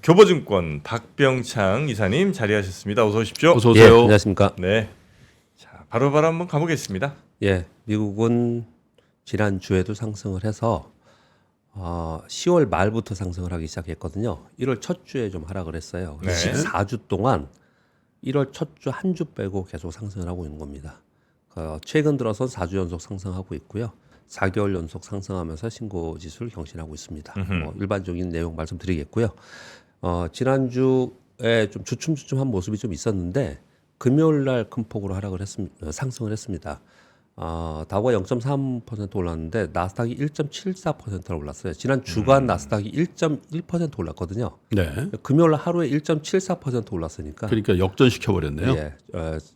교보증권 박병창 이사님 자리하셨습니다. 어서 오십시오. 어서 오세요. 예, 안녕하십니까. 네. 자, 바로바로 한번 가보겠습니다. 예, 미국은 지난 주에도 상승을 해서 10월 말부터 상승을 하기 시작했거든요. 1월 첫 주에 좀 하락을 했어요. 네. 14주 동안 1월 첫 주 한 주 빼고 계속 상승을 하고 있는 겁니다. 최근 들어서 4주 연속 상승하고 있고요. 4개월 연속 상승하면서 신고 지수를 경신하고 있습니다. 일반적인 내용 말씀드리겠고요. 지난주에 좀 주춤주춤한 모습이 좀 있었는데 금요일 날 큰 폭으로 상승을 했습니다. 다우가 0.3% 올랐는데 나스닥이 1.74% 올랐어요. 지난 주간 나스닥이 1.1% 올랐거든요. 네. 금요일 날 하루에 1.74% 올랐으니까 그러니까 역전시켜 버렸네요. 예,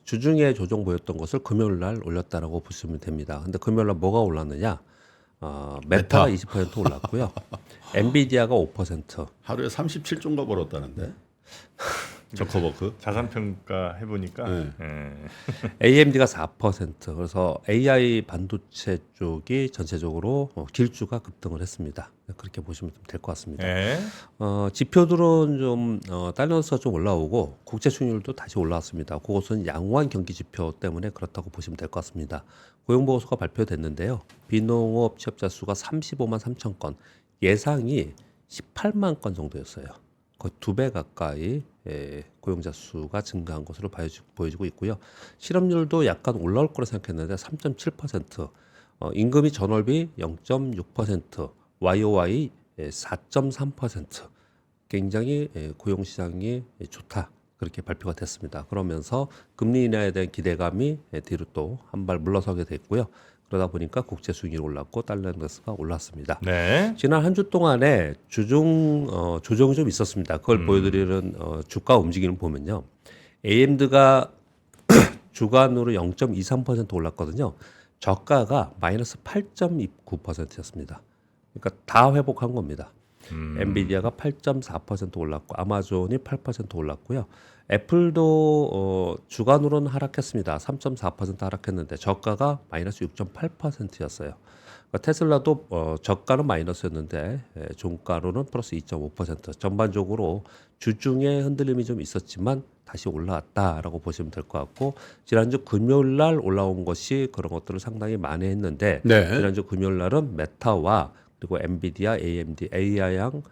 주중에 조정 보였던 것을 금요일 날 올렸다라고 보시면 됩니다. 근데 금요일 날 뭐가 올랐느냐? 메타가 20% 올랐고요. 엔비디아가 5%. 하루에 37조인가 벌었다는데. 저커버크. 자산 평가 해보니까 네. AMD가 4%. 그래서 AI 반도체 쪽이 전체적으로 길주가 급등을 했습니다. 그렇게 보시면 될 것 같습니다. 네. 지표들은 좀 달러스가 좀 올라오고 국제 수익률도 다시 올라왔습니다. 그것은 양호한 경기 지표 때문에 그렇다고 보시면 될 것 같습니다. 고용 보고서가 발표됐는데요. 비농업 취업자 수가 35만 3천 건, 예상이 18만 건 정도였어요. 거의 2배 가까이 고용자 수가 증가한 것으로 보여지고 있고요. 실업률도 약간 올라올 거라 생각했는데 3.7%, 임금이 전월비 0.6%, YOY 4.3%, 굉장히 고용 시장이 좋다. 그렇게 발표가 됐습니다. 그러면서 금리 인하에 대한 기대감이 뒤로 또 한 발 물러서게 됐고요. 그러다 보니까 국제 수익이 올랐고 달러 인덱스가 올랐습니다. 네. 지난 한 주 동안에 조정이 좀 있었습니다. 그걸 보여드리는 주가 움직임을 보면요. AMD가 주간으로 0.23% 올랐거든요. 저가가 마이너스 8.29%였습니다. 그러니까 다 회복한 겁니다. 엔비디아가 8.4% 올랐고 아마존이 8% 올랐고요. 애플도 주간으로는 하락했습니다. 3.4% 하락했는데 저가가 마이너스 6.8%였어요. 그러니까 테슬라도 저가는 마이너스였는데 종가로는 플러스 2.5%. 전반적으로 주중에 흔들림이 좀 있었지만 다시 올라왔다라고 보시면 될 것 같고, 지난주 금요일 날 올라온 것이 그런 것들을 상당히 만회했는데 네. 지난주 금요일 날은 메타와 그리고 엔비디아, AMD, AI향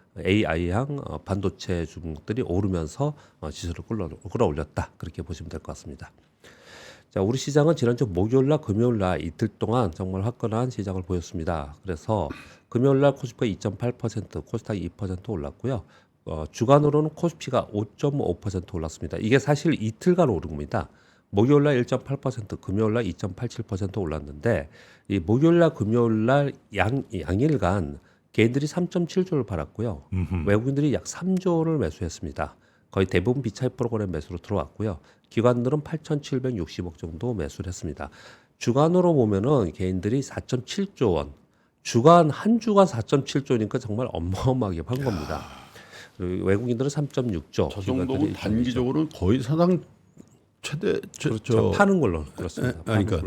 반도체 종목들이 오르면서 지수를 끌어올렸다. 그렇게 보시면 될 것 같습니다. 자, 우리 시장은 지난주 목요일날, 금요일날 이틀 동안 정말 화끈한 시장을 보였습니다. 그래서 금요일날 코스피가 2.8%, 코스닥이 2% 올랐고요. 주간으로는 코스피가 5.5% 올랐습니다. 이게 사실 이틀간 오른 겁니다. 목요일날 1.8%, 금요일날 2.87% 올랐는데 이 목요일날, 금요일날 양일간 개인들이 3.7조를 팔았고요. 외국인들이 약 3조를 매수했습니다. 거의 대부분 비차익 프로그램 매수로 들어왔고요. 기관들은 8,760억 정도 매수를 했습니다. 주간으로 보면은 개인들이 4.7조 원, 한 주간 4.7조니까 정말 어마어마하게 판 겁니다. 그리고 외국인들은 3.6조. 저 정도면 단기적으로는 거의 사상 최대 그렇죠. 파는 걸로 그렇습니다. 그러니까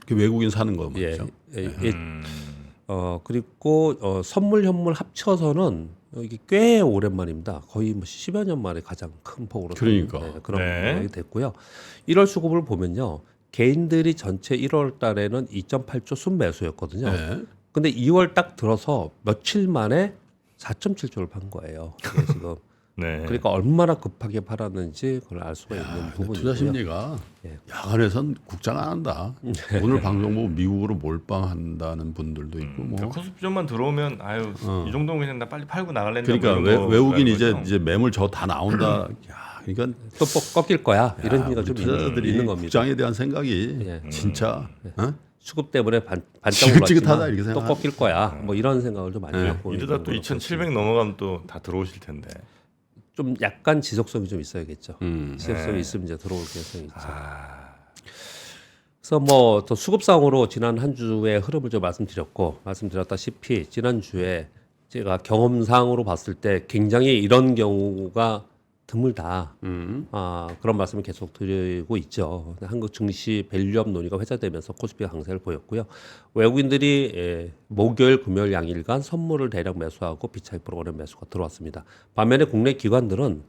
그 외국인 사는 거 맞죠? 그리고 선물 현물 합쳐서는 이게 꽤 오랜만입니다. 거의 뭐 10여 년 만에 가장 큰 폭으로 그러니까. 그런 네. 상황이 됐고요. 1월 수급을 보면요. 개인들이 전체 1월 달에는 2.8조 순매수였거든요. 네. 근데 2월 딱 들어서 며칠 만에 4.7조를 판 거예요. 이게 지금 네. 그러니까 얼마나 급하게 팔았는지 그걸 알 수가 있는 부분이고요. 투자 심리가 예. 야간에선 국장 안 한다. 오늘 방송 보고 미국으로 몰빵한다는 분들도 있고 뭐. 그러니까 코스피점만 들어오면 아유 이 정도면 그냥 나 빨리 팔고 나갈랜다. 그러니까 외국인 이제 매물 저 다 나온다. 야, 그러니까 또 꺾일 거야 이런 우리 의미가 좀 투자자들이 있는 겁니다. 국장에 대한 생각이 예. 진짜 수급 때문에 반짝 지긋지긋하다 올랐지만 이렇게 또 생각하는 꺾일 거야. 뭐 이런 생각을 좀 많이 갖고 있는 이러다 또 걸로 2,700 넘어가면 또 다 들어오실 텐데. 좀 약간 지속성이 좀 있어야겠죠. 지속성이 네. 있으면 이제 들어올 가능성이 있죠. 그래서 뭐 또 수급상으로 지난 한 주의 흐름을 좀 말씀드렸다시피 지난 주에 제가 경험상으로 봤을 때 굉장히 이런 경우가 드물다. 그런 말씀을 계속 드리고 있죠. 한국 증시 밸류업 논의가 회자되면서 코스피가 강세를 보였고요. 외국인들이 목요일, 금요일 양일간 선물을 대량 매수하고 비차익 프로그램 매수가 들어왔습니다. 반면에 국내 기관들은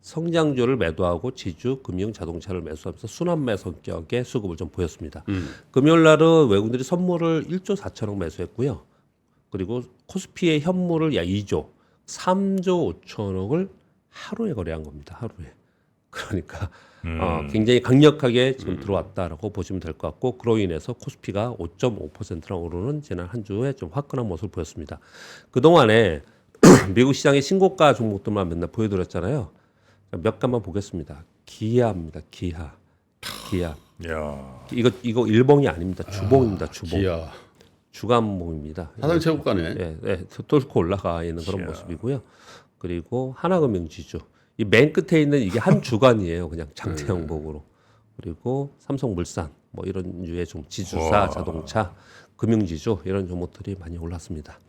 성장주를 매도하고 지주, 금융, 자동차를 매수하면서 순환매 성격의 수급을 좀 보였습니다. 금요일 날은 외국인들이 선물을 1조 4천억 매수했고요. 그리고 코스피의 현물을 약 2조, 3조 5천억을 하루에 거래한 겁니다. 하루에. 그러니까 굉장히 강력하게 지금 들어왔다라고 보시면 될 것 같고, 그로 인해서 코스피가 5.5%나 오르는 지난 한 주에 좀 화끈한 모습을 보였습니다. 그동안에 미국 시장의 신고가 종목들만 맨날 보여드렸잖아요. 몇 가만 보겠습니다. 기아입니다. 기아. 야. 이거 일봉이 아닙니다. 주봉입니다. 주봉. 기아. 주간봉입니다. 사상체육관에 예, 뚫고 올라가 있는 그런 모습이고요. 그리고 하나금융지주. 이 맨 끝에 있는 이게 한 주간이에요. 그냥 장대 항목으로. 그리고 삼성물산 뭐 이런 류의 좀 지주사, 자동차, 금융지주 이런 종목들이 많이 올랐습니다.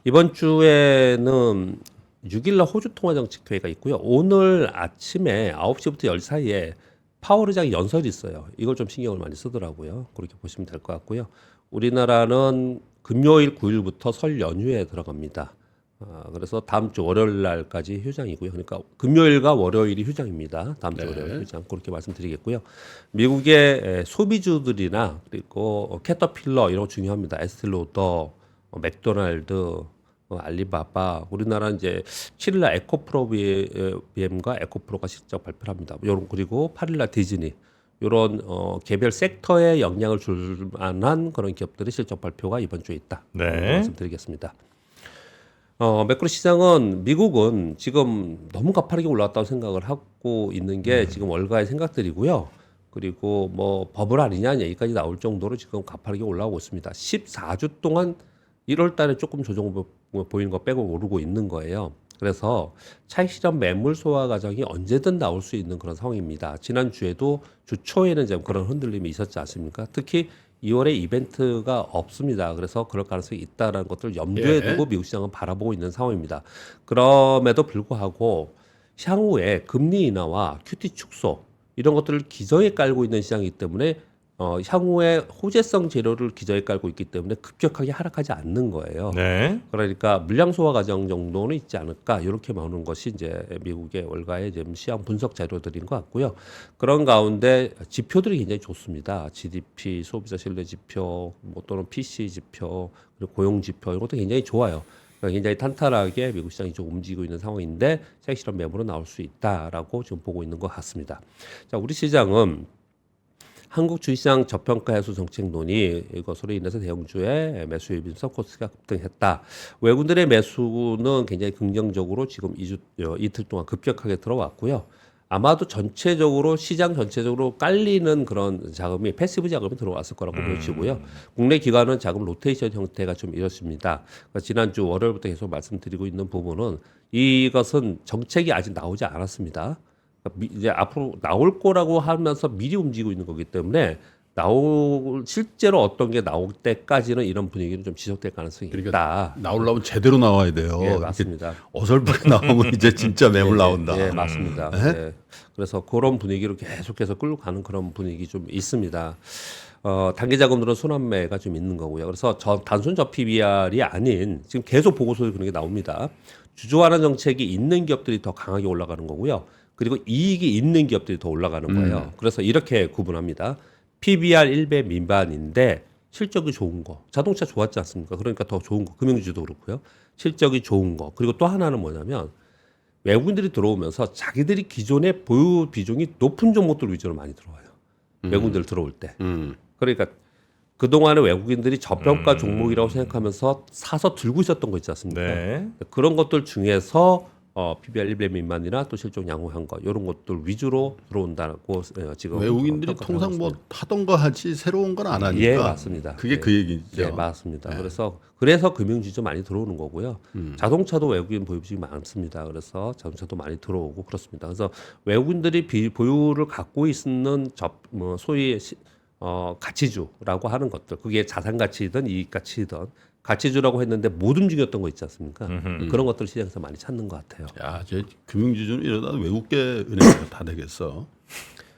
이번 주에는 6일날 호주 통화정책회의가 있고요. 오늘 아침에 9시부터 10시 사이에 파월 의장이 연설이 있어요. 이걸 좀 신경을 많이 쓰더라고요. 그렇게 보시면 될 것 같고요. 우리나라는 금요일 9일부터 설 연휴에 들어갑니다. 그래서 다음 주 월요일 날까지 휴장이고요. 그러니까 금요일과 월요일이 휴장입니다. 다음 주 월요일 휴장 그렇게 말씀드리겠고요. 미국의 소비주들이나 그리고 캐터필러 이런 거 중요합니다. 에스티로더, 맥도날드, 알리바바, 우리나라 이제 7일날 에코프로비엠과 에코프로가 실적 발표를 합니다. 그리고 8일날 디즈니 이런 개별 섹터에 영향을 줄 만한 그런 기업들의 실적 발표가 이번 주에 있다. 네. 말씀드리겠습니다. 매크로 시장은 미국은 지금 너무 가파르게 올라왔다고 생각을 하고 있는 게 지금 월가의 생각들이고요. 그리고 뭐 버블 아니냐 얘기까지 나올 정도로 지금 가파르게 올라오고 있습니다. 14주 동안 1월 달에 조금 조정 보이는 거 빼고 오르고 있는 거예요. 그래서 차익 실현 매물 소화 과정이 언제든 나올 수 있는 그런 상황입니다. 지난주에도 주 초에는 좀 그런 흔들림이 있었지 않습니까? 특히 2월에 이벤트가 없습니다. 그래서 그럴 가능성이 있다는 것들 염두에 두고 미국 시장은 바라보고 있는 상황입니다. 그럼에도 불구하고 향후에 금리 인하와 QT 축소 이런 것들을 기저에 깔고 있는 시장이기 때문에 향후에 호재성 재료를 기저에 깔고 있기 때문에 급격하게 하락하지 않는 거예요. 네. 그러니까 물량 소화 과정 정도는 있지 않을까 이렇게 나오는 것이 이제 미국의 월가의 지금 시장 분석 자료들인 것 같고요. 그런 가운데 지표들이 굉장히 좋습니다. GDP, 소비자 신뢰 지표, 뭐 또는 PC 지표, 그리고 고용 지표 이런 것도 굉장히 좋아요. 그러니까 굉장히 탄탄하게 미국 시장이 좀 움직이고 있는 상황인데 차익 실현 매물은 나올 수 있다라고 지금 보고 있는 것 같습니다. 자, 우리 시장은 한국 주식시장 저평가 해소 정책 논의 이것으로 인해서 대형주의 매수 유입에서 코스피가 급등했다. 외국인들의 매수는 굉장히 긍정적으로 지금 이틀 동안 급격하게 들어왔고요. 아마도 전체적으로 시장 전체적으로 깔리는 그런 자금이 패시브 자금이 들어왔을 거라고 보여지고요. 국내 기관은 자금 로테이션 형태가 좀 이렇습니다. 그러니까 지난주 월요일부터 계속 말씀드리고 있는 부분은 이것은 정책이 아직 나오지 않았습니다. 이제 앞으로 나올 거라고 하면서 미리 움직이고 있는 거기 때문에 실제로 어떤 게 나올 때까지는 이런 분위기는 좀 지속될 가능성이 있다. 나오려면 제대로 나와야 돼요. 예, 맞습니다. 어설프게 나오면 이제 진짜 매물 나온다. 예, 맞습니다. 예. 그래서 그런 분위기로 계속해서 끌고 가는 그런 분위기 좀 있습니다. 단기 자금들은 순환매가 좀 있는 거고요. 그래서 단순 PBR이 아닌 지금 계속 보고서에 그런 게 나옵니다. 주주환원 정책이 있는 기업들이 더 강하게 올라가는 거고요. 그리고 이익이 있는 기업들이 더 올라가는 거예요. 그래서 이렇게 구분합니다. PBR 1배 미만인데 실적이 좋은 거. 자동차 좋았지 않습니까? 그러니까 더 좋은 거. 금융주도 그렇고요. 실적이 좋은 거. 그리고 또 하나는 뭐냐면 외국인들이 들어오면서 자기들이 기존의 보유 비중이 높은 종목들 위주로 많이 들어와요. 외국인들 들어올 때. 그러니까 그동안에 외국인들이 저평가 종목이라고 생각하면서 사서 들고 있었던 거 있지 않습니까? 네. 그런 것들 중에서 PBR 1배 미만이나 또 실적 양호한 거 이런 것들 위주로 들어온다고 지금 외국인들이 통상 뭐 하던 거 하지 새로운 건 안 하니까. 예, 맞습니다. 그게 예. 그 얘기죠. 예, 맞습니다. 그래서 금융지주 많이 들어오는 거고요. 자동차도 외국인 보유 비중이 많습니다. 그래서 자동차도 많이 들어오고 그렇습니다. 그래서 외국인들이 보유를 갖고 있는 소위 가치주라고 하는 것들, 그게 자산 가치든 이익 가치든 가치주라고 했는데 못 움직였던 거 있지 않습니까? 그런 것들 시장에서 많이 찾는 것 같아요. 야, 제 금융지주는 이러다 외국계 은행이 다 되겠어.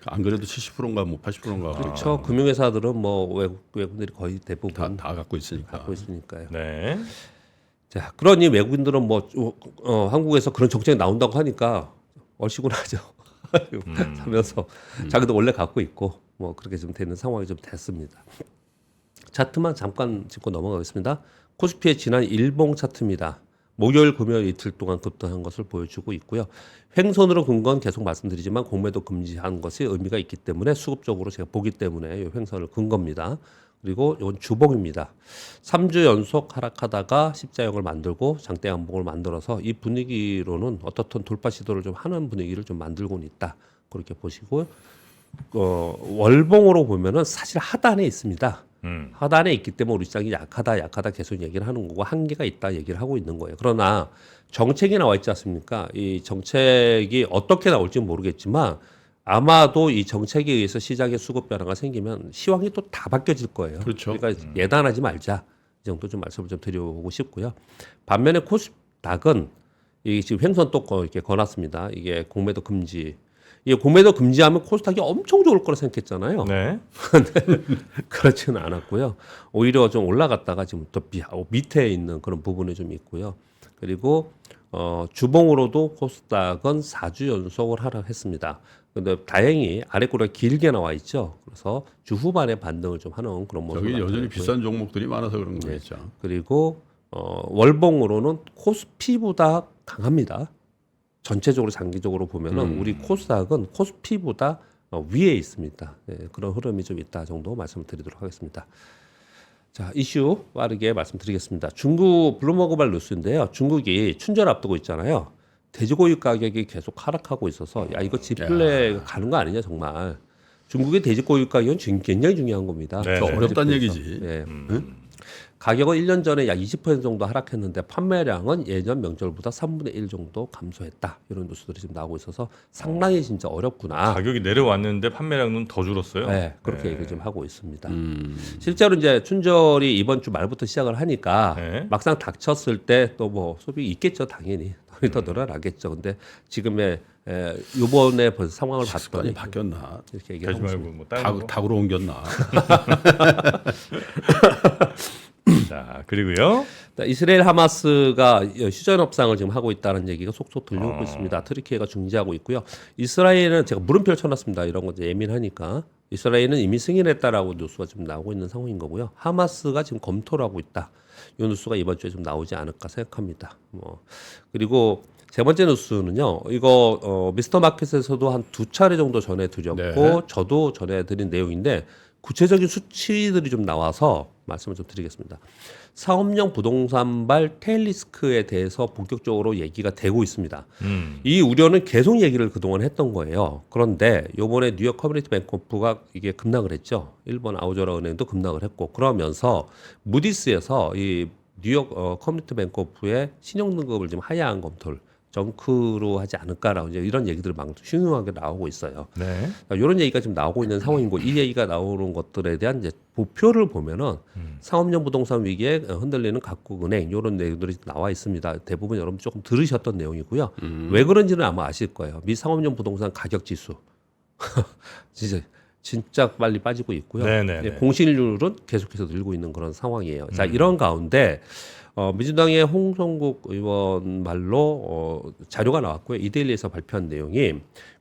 안 그래도 70%인가 뭐 80%인가 그렇죠. 금융회사들은 뭐 외국인들이 거의 대부분 다 갖고 있으니까. 갖고 있으니까요. 네. 자, 그러니 외국인들은 뭐 한국에서 그런 정책이 나온다고 하니까 얼씨구나죠. 하면서 자기도 원래 갖고 있고 뭐 그렇게 좀 되는 상황이 좀 됐습니다. 차트만 잠깐 짚고 넘어가겠습니다. 코스피의 지난 일봉 차트입니다. 목요일, 금요일 이틀 동안 급등한 것을 보여주고 있고요. 횡선으로 근 건 계속 말씀드리지만 공매도 금지한 것이 의미가 있기 때문에 수급적으로 제가 보기 때문에 이 횡선을 근 겁니다. 그리고 이건 주봉입니다. 3주 연속 하락하다가 십자형을 만들고 장대 양봉을 만들어서 이 분위기로는 어떻든 돌파 시도를 좀 하는 분위기를 좀 만들고는 있다. 그렇게 보시고 월봉으로 보면은 사실 하단에 있습니다. 하단에 있기 때문에 우리 시장이 약하다 계속 얘기를 하는 거고 한계가 있다 얘기를 하고 있는 거예요. 그러나 정책이 나와 있지 않습니까? 이 정책이 어떻게 나올지 모르겠지만 아마도 이 정책에 의해서 시장의 수급 변화가 생기면 시황이 또 다 바뀌어질 거예요. 그렇죠. 그러니까 예단하지 말자. 이 정도 좀 말씀을 좀 드려보고 싶고요. 반면에 코스닥은 이 지금 횡선 또 이렇게 거놨습니다. 이게 공매도 금지. 이게 공매도 금지하면 코스닥이 엄청 좋을 거라 생각했잖아요. 네. 그렇지는 않았고요. 오히려 좀 올라갔다가 지금 또 밑에 있는 그런 부분이 좀 있고요. 그리고 주봉으로도 코스닥은 4주 연속을 하락했습니다. 근데 다행히 아래꼬리가 길게 나와 있죠. 그래서 주 후반에 반등을 좀 하는 그런 모습을 여기 여전히 나타냈고요. 비싼 종목들이 많아서 그런 네. 거겠죠. 그리고 월봉으로는 코스피보다 강합니다. 전체적으로 장기적으로 보면은 우리 코스닥은 코스피보다 위에 있습니다. 네, 그런 흐름이 좀 있다 정도 말씀을 드리도록 하겠습니다. 자, 이슈 빠르게 말씀드리겠습니다. 중국 블룸버그발 뉴스인데요. 중국이 춘절 앞두고 있잖아요. 돼지고기 가격이 계속 하락하고 있어서 야 이거 지플레 가는 거 아니냐 정말. 중국의 돼지고기 가격은 굉장히 중요한 겁니다. 네, 저 네. 어렵다는 지플레에서. 얘기지. 네. 가격은 1년 전에 약 20% 정도 하락했는데 판매량은 예전 명절보다 3분의 1 정도 감소했다. 이런 뉴스들이 지금 나오고 있어서 상당히 진짜 어렵구나. 가격이 내려왔는데 판매량은 더 줄었어요. 네, 그렇게 얘기를 좀 하고 있습니다. 실제로 이제 춘절이 이번 주 말부터 시작을 하니까 네. 막상 닥쳤을 때 또 뭐 소비 있겠죠, 당연히. 더 늘어나겠죠. 근데 지금의 이번에 벌써 상황을 습관이 봤더니 바뀌었나? 이렇게 얘기하고 되지 있습니다. 말고 뭐 다른 거. 닭으로 옮겼나? 자, 그리고요. 이스라엘 하마스가 휴전 협상을 지금 하고 있다는 얘기가 속속 들려오고 있습니다. 트리키예가 중지하고 있고요. 이스라엘은 제가 물음표를 쳐놨습니다. 이런 거 예민하니까. 이스라엘은 이미 승인했다라고 뉴스가 지금 나오고 있는 상황인 거고요. 하마스가 지금 검토를 하고 있다. 이 뉴스가 이번 주에 좀 나오지 않을까 생각합니다. 그리고 세 번째 뉴스는요. 이거 미스터 마켓에서도 한 2차례 정도 전해드렸고 네. 저도 전해드린 내용인데 구체적인 수치들이 좀 나와서 말씀을 좀 드리겠습니다. 사업용 부동산발 테일리스크에 대해서 본격적으로 얘기가 되고 있습니다. 이 우려는 계속 얘기를 그동안 했던 거예요. 그런데 요번에 뉴욕 커뮤니티 뱅크오프가 이게 급락을 했죠. 일본 아우저라 은행도 급락을 했고 그러면서 무디스에서 이 뉴욕 커뮤니티 뱅크오프의 신용등급을 좀 하향한 검토를 정크로 하지 않을까라고 이제 이런 얘기들이 막 흉흉하게 나오고 있어요. 네. 이런 얘기가 지금 나오고 있는 상황이고 이 얘기가 나오는 것들에 대한 이제 보표를 보면은 상업용 부동산 위기에 흔들리는 각국 은행 이런 내용들이 나와 있습니다. 대부분 여러분 조금 들으셨던 내용이고요. 왜 그런지는 아마 아실 거예요. 미 상업용 부동산 가격 지수 진짜 빨리 빠지고 있고요. 네네네. 공실률은 계속해서 늘고 있는 그런 상황이에요. 자, 이런 가운데 민주당의 홍성국 의원 말로 자료가 나왔고요. 이데일리에서 발표한 내용이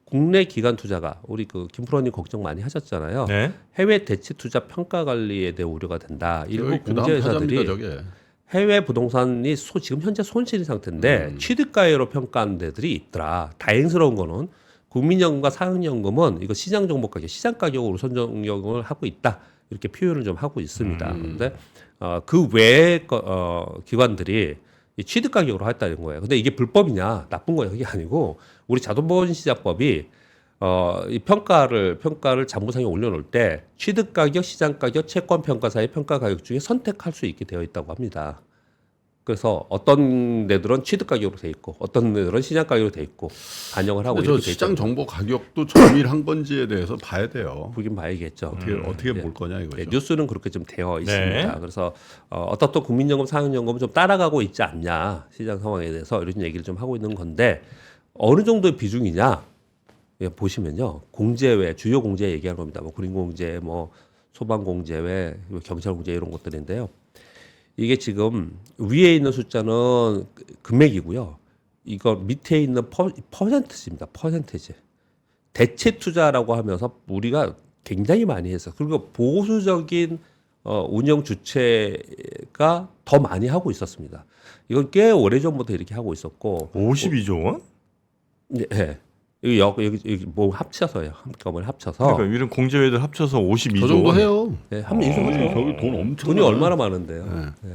국내 기관 투자가 우리 그 김프로님 걱정 많이 하셨잖아요. 네. 해외 대치 투자 평가 관리에 대해 우려가 된다. 일부 그다음 공제회사들이 타자입니다, 저게. 해외 부동산이 지금 현재 손실인 상태인데 취득가액으로 평가한 데들이 있더라. 다행스러운 거는 국민연금과 사학연금은 이거 시장 종목 가격, 시장 가격으로 선정을 하고 있다. 이렇게 표현을 좀 하고 있습니다. 그런데 그 외의 기관들이 이 취득 가격으로 했다는 거예요. 근데 이게 불법이냐, 나쁜 거냐 그게 아니고 우리 자본시장법이 이 평가를 장부상에 올려놓을 때 취득 가격, 시장 가격, 채권 평가사의 평가 가격 중에 선택할 수 있게 되어 있다고 합니다. 그래서 어떤 데들은 취득 가격으로 돼 있고 어떤 데들은 시장 가격으로 돼 있고 반영을 하고 근데 저 이렇게 돼 시장 있죠. 정보 가격도 정밀한 건지에 대해서 봐야 돼요. 보긴 봐야겠죠. 어떻게 볼 거냐 이거죠. 네, 뉴스는 그렇게 좀 되어 네. 있습니다. 그래서 어떤 또 국민연금, 사학연금은 좀 따라가고 있지 않냐 시장 상황에 대해서 이런 얘기를 좀 하고 있는 건데 어느 정도의 비중이냐 예, 보시면요 공제외 주요 공제 얘기하는 겁니다. 뭐 군인공제, 뭐 소방공제외, 경찰공제 이런 것들인데요. 이게 지금 위에 있는 숫자는 금액이고요. 이거 밑에 있는 퍼센트지입니다. 퍼센테지. 대체 투자라고 하면서 우리가 굉장히 많이 했어. 그리고 보수적인 운영 주체가 더 많이 하고 있었습니다. 이건 꽤 오래전부터 이렇게 하고 있었고 52조 원? 네. 여기 뭐 합쳐서요. 한꺼번에 합쳐서 그러니까 이런 공제외들 합쳐서 52조 저 정도 원. 해요. 네, 한번 인수하죠. 저기 돈 엄청 돈이 많아요. 얼마나 많은데요. 네.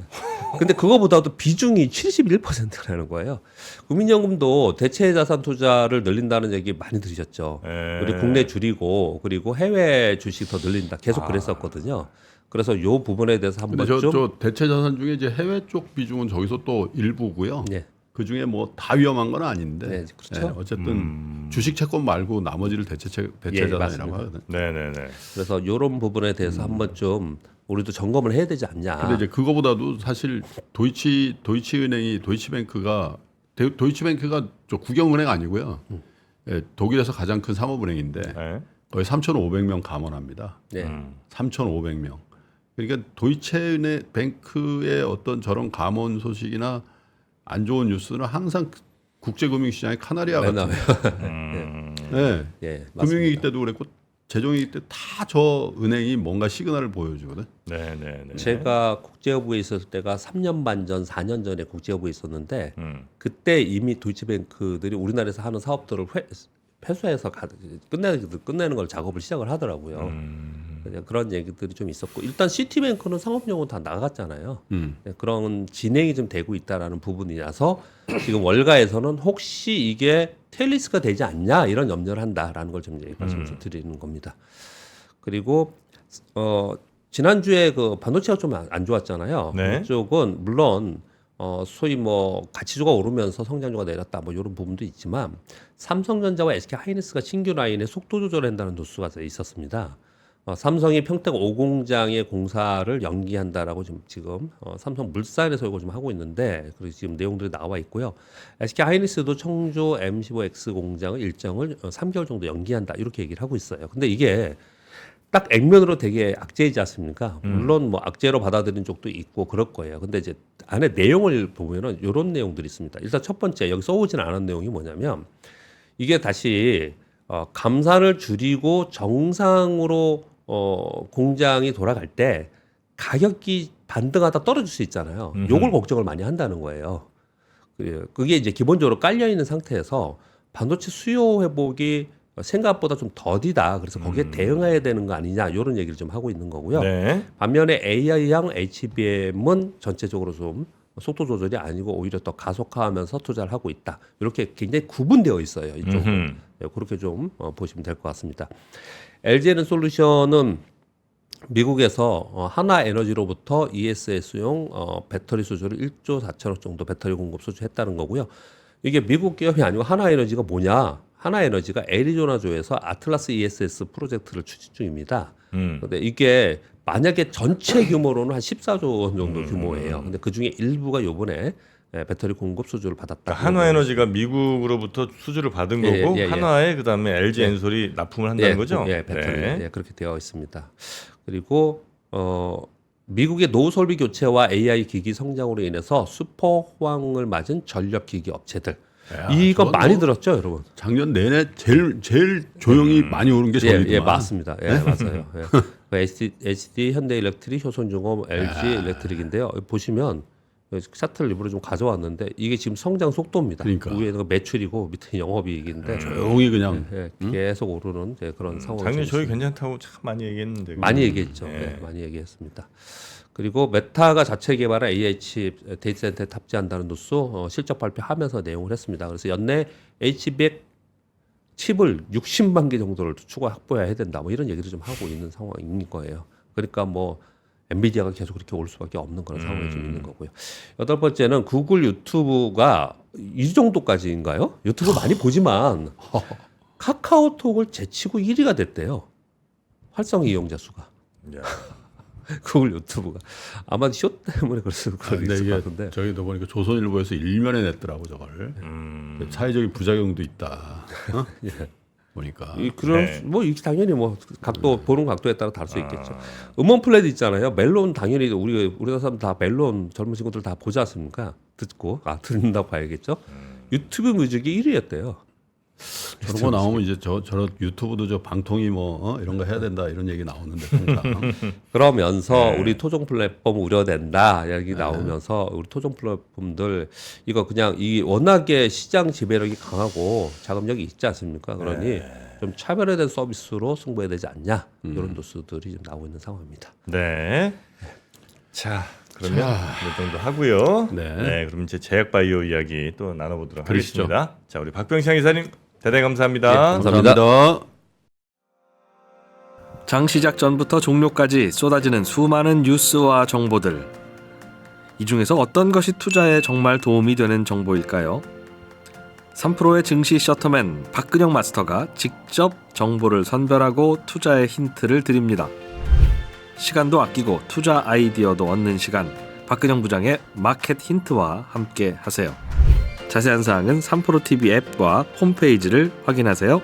근데 그거보다도 비중이 71%라는 거예요. 국민연금도 대체 자산 투자를 늘린다는 얘기 많이 들으셨죠. 예. 우리 국내 줄이고 그리고 해외 주식 더 늘린다. 계속 그랬었거든요. 그래서 요 부분에 대해서 근데 한번 좀 저 대체 자산 중에 이제 해외 쪽 비중은 저기서 또 일부고요. 네. 그 중에 뭐 다 위험한 건 아닌데. 네, 그렇죠. 어쨌든 주식 채권 말고 나머지를 대체 예, 자산이라고 맞습니다. 하거든. 네네네. 그래서 요런 부분에 대해서 한번 좀 우리도 점검을 해야 되지 않냐. 근데 이제 그거보다도 사실 도이치은행이 도이치뱅크가 저 국영은행 아니고요. 예, 독일에서 가장 큰 상업은행인데 네. 거의 3,500명 감원합니다. 네. 3,500명. 그러니까 도이체뱅크의 어떤 저런 감원 소식이나 안 좋은 뉴스는 항상 국제금융시장의 카나리아 네, 같은. 네. 예, 금융위기 때도 그랬고 재정위기 때 다 저 은행이 뭔가 시그널을 보여주거든. 네네네. 제가 국제여부에 있었을 때가 3년 반 전, 4년 전에 국제여부에 있었는데 그때 이미 도이치뱅크들이 우리나라에서 하는 사업들을 회수해서 끝내는 걸 작업을 시작을 하더라고요. 그런 얘기들이 좀 있었고 일단 시티뱅크는 상업용은 다 나갔잖아요. 네, 그런 진행이 좀 되고 있다라는 부분이라서 지금 월가에서는 혹시 이게 테일리스가 되지 않냐 이런 염려를 한다라는 걸 좀 말씀을 드리는 겁니다. 그리고 지난주에 그 반도체가 좀 안 좋았잖아요. 네. 그쪽은 물론 소위 뭐 가치주가 오르면서 성장주가 내렸다 뭐 이런 부분도 있지만 삼성전자와 SK하이닉스가 신규 라인에 속도 조절한다는 뉴스가 있었습니다. 삼성이 평택 5공장의 공사를 연기한다라고 지금 삼성 물산에서 이거 좀 하고 있는데 그리고 지금 내용들이 나와 있고요. SK하이닉스도 청주 M15X 공장의 일정을 3개월 정도 연기한다 이렇게 얘기를 하고 있어요. 근데 이게 딱 액면으로 되게 악재이지 않습니까? 물론 뭐 악재로 받아들인 쪽도 있고 그럴 거예요. 근데 이제 안에 내용을 보면은 이런 내용들이 있습니다. 일단 첫 번째 여기 써오진 않은 내용이 뭐냐면 이게 다시 감산을 줄이고 정상으로 공장이 돌아갈 때 가격이 반등하다 떨어질 수 있잖아요. 요걸 걱정을 많이 한다는 거예요. 그게 이제 기본적으로 깔려 있는 상태에서 반도체 수요 회복이 생각보다 좀 더디다. 그래서 거기에 대응해야 되는 거 아니냐. 이런 얘기를 좀 하고 있는 거고요. 네. 반면에 AI형 HBM은 전체적으로 좀 속도 조절이 아니고 오히려 더 가속화하면서 투자를 하고 있다. 이렇게 굉장히 구분되어 있어요. 이쪽은. 네, 그렇게 좀 보시면 될 것 같습니다. LG에너솔루션은 미국에서 하나에너지로부터 ESS용 배터리 수주를 1조 4천억 정도 배터리 공급 수주했다는 거고요. 이게 미국 기업이 아니고 하나에너지가 뭐냐? 하나에너지가 애리조나주에서 아틀라스 ESS 프로젝트를 추진 중입니다. 근데 이게 만약에 전체 규모로는 한 14조 원 정도 규모예요. 근데 그 중에 일부가 요번에 배터리 공급 수주를 받았다. 그러니까 한화에너지가 미국으로부터 수주를 받은 거고 한화에 그다음에 LG 엔솔이 납품을 한다는 거죠? 예, 배터리 그렇게 되어 있습니다. 그리고 미국의 노후 설비 교체와 AI 기기 성장으로 인해서 슈퍼 호황을 맞은 전력 기기 업체들. 이거 많이 들었죠, 여러분? 작년 내내 제일 조용히 많이 오른 게 저희구만. 예, 맞습니다. 예, 맞아요. 예. HD, 현대일렉트릭, 효손중업, LG 일렉트릭인데요. 보시면 차트를 일부러 좀 가져왔는데 이게 지금 성장 속도입니다. 그러니까. 위에는 매출이고 밑에 영업이익인데 조용히 그냥 계속 오르는 그런 상황이 작년 저희 괜찮다고 참 많이 얘기했는데 많이 얘기했죠. 네, 많이 얘기했습니다. 그리고 메타가 자체 개발한 AH 데이터 센터에 탑재한다는 뉴스 실적 발표하면서 내용을 했습니다. 그래서 연내 H100 칩을 60만 개 정도를 추가 확보해야 된다. 뭐 이런 얘기를 좀 하고 있는 상황인 거예요. 그러니까 뭐 엔비디아가 계속 그렇게 올 수밖에 없는 그런 상황이 좀 있는 거고요. 8번째는 구글 유튜브가 이 정도까지인가요? 유튜브 많이 보지만 카카오톡을 제치고 1위가 됐대요. 활성 이용자 수가. 야. 구글 유튜브가 아마 쇼 때문에 그랬을 것 같은데. 저희도 보니까 조선일보에서 일면에 냈더라고 저걸. 사회적인 부작용도 있다. 어? 예. 보니까. 그런 네. 뭐 이게 당연히 뭐 각도 보는 각도에 따라 다를 수 있겠죠. 음원 플랫 있잖아요. 멜론 당연히 우리나라 사람 다 멜론 젊은 친구들 다 보지 않습니까? 듣고 듣는다고 봐야겠죠. 유튜브 뮤직이 1위였대요. 저런 거 나오면 이제 저런 유튜브도 저 방통위 뭐 이런 거 해야 된다 이런 얘기 나오는데 항상. 그러면서 우리 토종 플랫폼 우려된다 여기 나오면서 우리 토종 플랫폼들 이거 그냥 이 워낙에 시장 지배력이 강하고 자금력이 있지 않습니까? 그러니 좀 차별화된 서비스로 승부해야 되지 않냐 이런 뉴스들이 좀 나오고 있는 상황입니다. 네. 자, 그러면 이 정도 하고요. 네. 그럼 이제 제약바이오 이야기 또 나눠보도록 그러시죠. 하겠습니다. 자, 우리 박병창 이사님 대단히 감사합니다. 감사합니다. 장 시작 전부터 종료까지 쏟아지는 수많은 뉴스와 정보들. 이 중에서 어떤 것이 투자에 정말 도움이 되는 정보일까요? 3프로의 증시 셔터맨 박근영 마스터가 직접 정보를 선별하고 투자의 힌트를 드립니다. 시간도 아끼고 투자 아이디어도 얻는 시간, 박근영 부장의 마켓 힌트와 함께 하세요. 자세한 사항은 3프로 TV 앱과 홈페이지를 확인하세요.